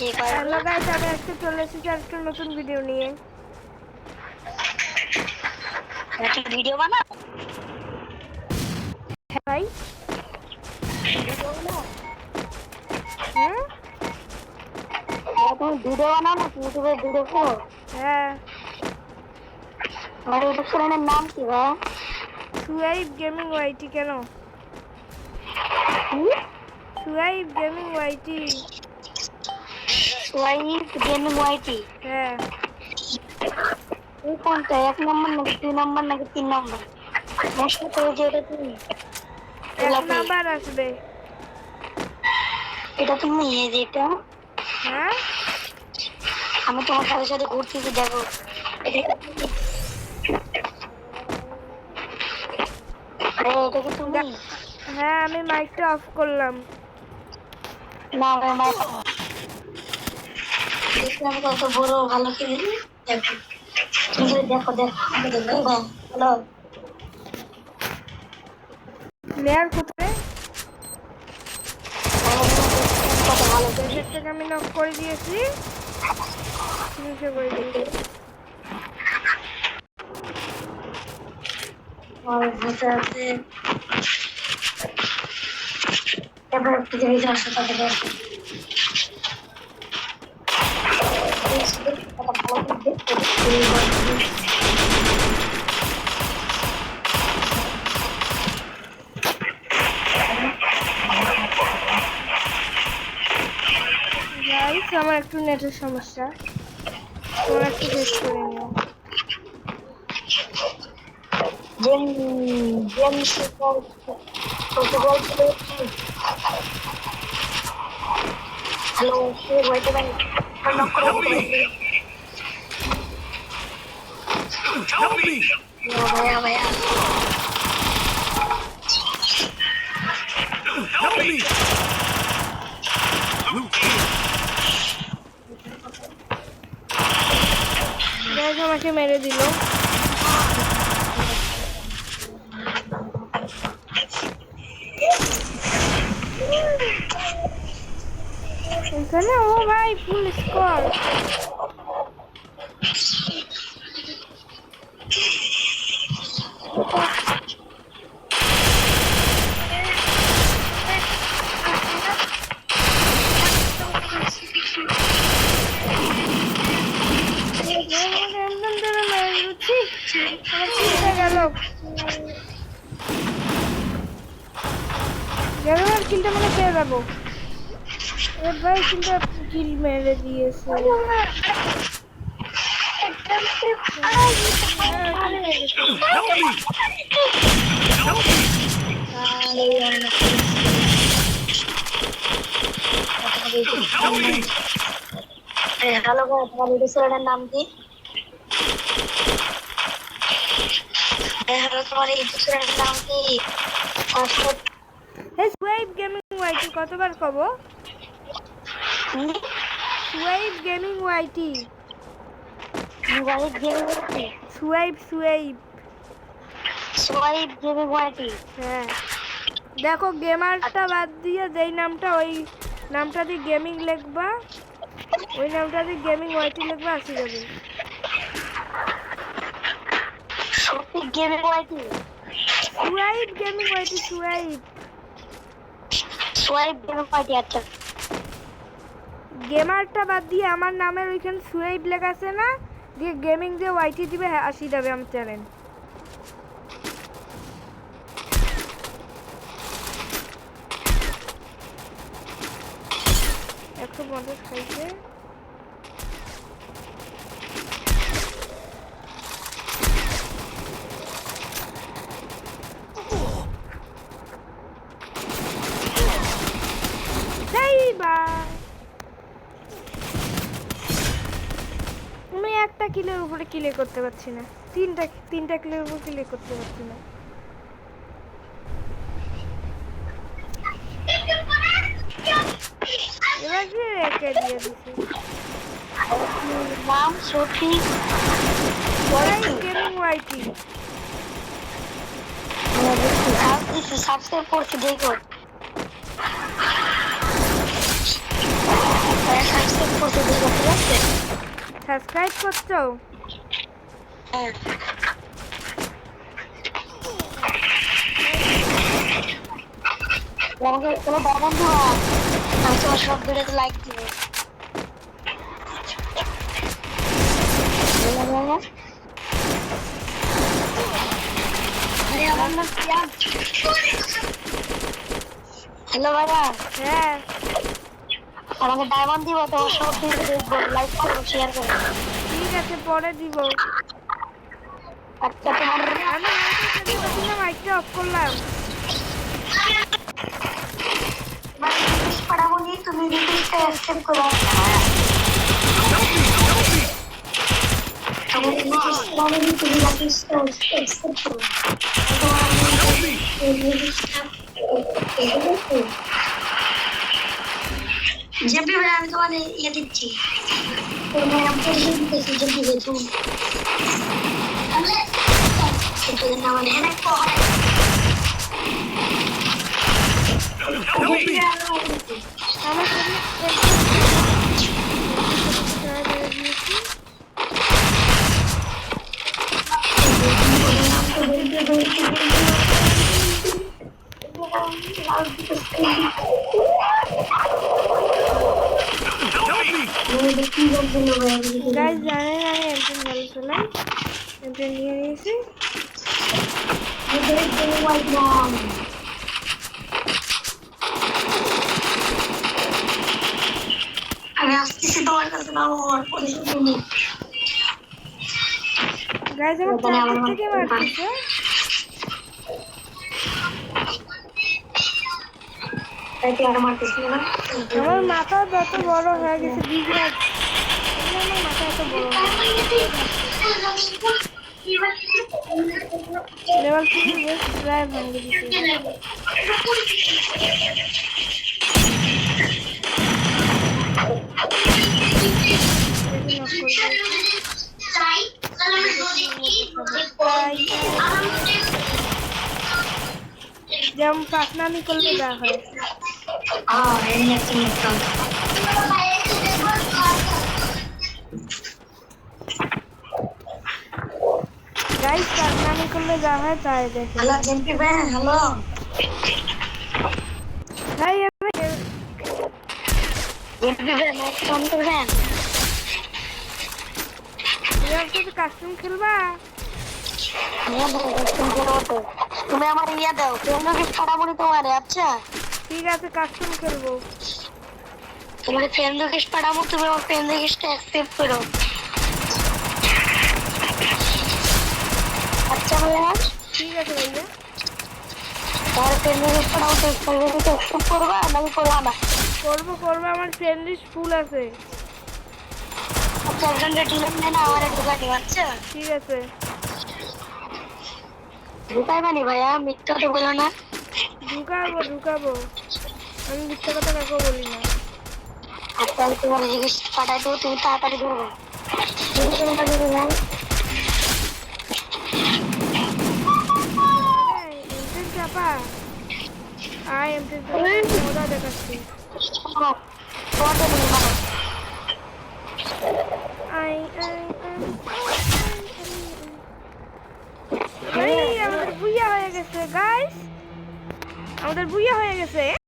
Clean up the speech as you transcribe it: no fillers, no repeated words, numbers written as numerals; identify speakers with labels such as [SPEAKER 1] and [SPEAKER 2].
[SPEAKER 1] Hello guys, আমি আজকে চলে এসেছি একটা নতুন ভিডিও নিয়ে।
[SPEAKER 2] একটা ভিডিও বানাও।
[SPEAKER 1] হ্যাঁ ভাই।
[SPEAKER 2] ভিডিও বানাও।
[SPEAKER 1] হ্যাঁ
[SPEAKER 2] তুমি ভিডিও বানাও না, ইউটিউবে ভিডিও করো।
[SPEAKER 1] হ্যাঁ,
[SPEAKER 2] আমার ইউটিউব চ্যানেলের নাম কি ভাই?
[SPEAKER 1] Shuaib gaming YT. কেন? Shuaib gaming YT.
[SPEAKER 2] Shuaib gaming YT.
[SPEAKER 1] হ্যাঁ,
[SPEAKER 2] এই কোনটা, 1 নম্বর নাকি 2 নম্বর নাকি 3 নম্বর? মোস্ট করে যেটা তুমি,
[SPEAKER 1] 1 নাম্বার আসবে।
[SPEAKER 2] এটা তুমি এই যেটা
[SPEAKER 1] হ্যাঁ,
[SPEAKER 2] আমি তোমার সাথে সাথে ঘুরতেছি, দেখো। আরে এটা কি তুমি?
[SPEAKER 1] হ্যাঁ, আমি মাইকটা অফ করলাম।
[SPEAKER 2] না আমার মাইক দেখলাম কত বড়, ভালো করে দেখো। তুমি দেখো দেখো হ্যালো।
[SPEAKER 1] প্লেয়ার কোথায়?
[SPEAKER 2] কত ভালো
[SPEAKER 1] প্লেয়ারটাকে আমি নক করে দিয়েছি, ফিনিশও করে দিয়েছি।
[SPEAKER 2] আর বসে আছে এবার পৃথিবীতে আসে তাদের
[SPEAKER 1] গাইস, আমার একটু নেটের সমস্যা, তোমরা একটু চেক করে নিও।
[SPEAKER 2] হ্যালো, বলতে পারি?
[SPEAKER 3] Help me!
[SPEAKER 2] ভাইয়া ভাইয়া
[SPEAKER 3] Help me! Blue team.
[SPEAKER 1] Guys, আমাকে মেরে দিল। এখানে ও ভাই ফুল স্কোর। কিলটা মানে পেয়ে যাবো। ভাই কিন্তু কিল মেরে দিয়েছে।
[SPEAKER 3] Help me! Help me! Help me!
[SPEAKER 2] Hello ভাই, তোমার ইউটিউব চ্যানেলের নাম কি? হ্যালো, তোমার ইউটিউব চ্যানেলের নাম কি?
[SPEAKER 1] সুয়াইব গেমিং ওয়াইটি কতবার কব? Shuaib gaming YT.
[SPEAKER 2] Shuaib gaming YT.
[SPEAKER 1] Shuaib Shuaib
[SPEAKER 2] Shuaib gaming YT.
[SPEAKER 1] হ্যাঁ, দেখো গেমারটা বাদ দিয়ে যেই নামটা, ওই নামটা দিয়ে গেমিং লিখবা, ওই নামটা দিয়ে গেমিং ওয়াইটি লিখবা, আসি যাবে।
[SPEAKER 2] Shuaib gaming YT.
[SPEAKER 1] Shuaib gaming YT, Shuaib
[SPEAKER 2] Shuaib gaming YT. আচ্ছা,
[SPEAKER 1] গেমারটা বাদ দিয়ে আমার নামের ওইখানে সুয়াইব লেখা আছে না, দিয়ে গেমিং দিয়ে ওয়াইটি দিবে, আসি যাবে আমার চ্যানেল। একশো 50 খাইছে। আমি একটা কিলের উপরে কিলে করতে পারছি না, তিনটা কিলের উপর কিলে করতে পারছি না। এবার কি রেখে দিয়ে দিছি।
[SPEAKER 2] নাম সঠিক
[SPEAKER 1] গেমিং ওয়াইটি।
[SPEAKER 2] সাবস্ক্রাইব করছি, দেখো। সাবস্ক্রাইব করতে দিই ঠিক আছে?
[SPEAKER 1] সাবস্ক্রাইব করছো?
[SPEAKER 2] হ্যাঁ। আমাকে কোনো বারণ দিও না। আমি তোমার সব ভিডিওতে লাইক দিব। হ্যালো ভাইয়া,
[SPEAKER 1] হ্যাঁ
[SPEAKER 2] আমাকে ডায়মন্ড দিব, তোমার সব ভিডিও দেখবো, লাইক করবো, শেয়ার করবো।
[SPEAKER 1] ঠিক আছে, পরে দিব।
[SPEAKER 2] আচ্ছা তোমার
[SPEAKER 1] আমি মাইকে খেলতে পারছি না, মাইকটা অফ করলাম।
[SPEAKER 2] পড়াবনি, তুমি রিকোয়েস্টটা অ্যাকসেপ্ট করো। আমার রিকোয়েস্ট পড়াবনি, তুমি রিকোয়েস্টটা অ্যাকসেপ্ট করো। জেপি ভাই, আমি তোমার ইয়ে দিচ্ছি, তোমার আমাকে দিতেছি জেপি ভাই, তুমি সেটা না মানে এনে কর।
[SPEAKER 3] Help me!
[SPEAKER 1] আমার সামনে গাইস জানেন আমি একজন ভালো চলাই, একজন নিয়ে নিয়েছি।
[SPEAKER 2] আমি আসতেছি তোমার কাছে, না আমার পরিস্থিতি নেই।
[SPEAKER 1] গাইস আমার চারদিক থেকে মারতেছে।
[SPEAKER 2] তাই কি আর মারতেছি না?
[SPEAKER 1] আমার মাথা যত বড় হয়ে গেছে, বিজনেস আমার মাথা এত বড় লেভেল 3 বেশ প্রায় ভেঙে দিচ্ছে। যেমন পাকনামি করলে যা হয়। গাইস পাকনামি করলে যা হয় তাই দেখে।
[SPEAKER 2] হ্যালো জেপি ভাই, হ্যালো
[SPEAKER 1] ভাই
[SPEAKER 2] জেপি ভাই, মাইক অন করবেন?
[SPEAKER 1] কাস্টম খেলবা?
[SPEAKER 2] তুমি আমার ইয়া দাও, ফ্রেন্ড রিকোয়েস্ট পাঠাবো তোমার। আচ্ছা
[SPEAKER 1] ঠিক আছে, কাস্টম খেলবো।
[SPEAKER 2] তোমার ফ্রেন্ড রিকোয়েস্ট পাঠাবো, তুমি আমার ফ্রেন্ড রিকোয়েস্টটা অ্যাকসেপ্ট করো। আচ্ছা ভাইয়া,
[SPEAKER 1] ঠিক আছে ভাইয়া,
[SPEAKER 2] তোমার ফ্রেন্ড রিকোয়েস্ট পাঠাবো, তুমি ফ্রেন্ড রিকোয়েস্ট অ্যাকসেপ্ট করবা নাকি করবা না?
[SPEAKER 1] করবো করবো, আমার ফ্রেন্ড লিস্ট ফুল আছে।
[SPEAKER 2] আচ্ছা একজন রেটিলেন নেন, আমার ঢুকা দিও। আচ্ছা
[SPEAKER 1] ঠিক আছে,
[SPEAKER 2] ঢুকাইবানি ভাইয়া, মিথ্যা তো বলো না।
[SPEAKER 1] ঢুকাবো ঢুকাবো, আমি মিথ্যা কথা কাউকে বলি না।
[SPEAKER 2] আচ্ছা আমি তোমার রিকোয়েস্ট পাঠাই দেবো, তুমি তাড়াতাড়ি ধরবো।
[SPEAKER 1] এমটেন চাপা, আয় এমটেন চাপা, মজা দেখাচ্ছি। আই আই আই, আমাদের বুইয়া হয়ে গেছে গাইস, আমাদের বুইয়া হয়ে গেছে।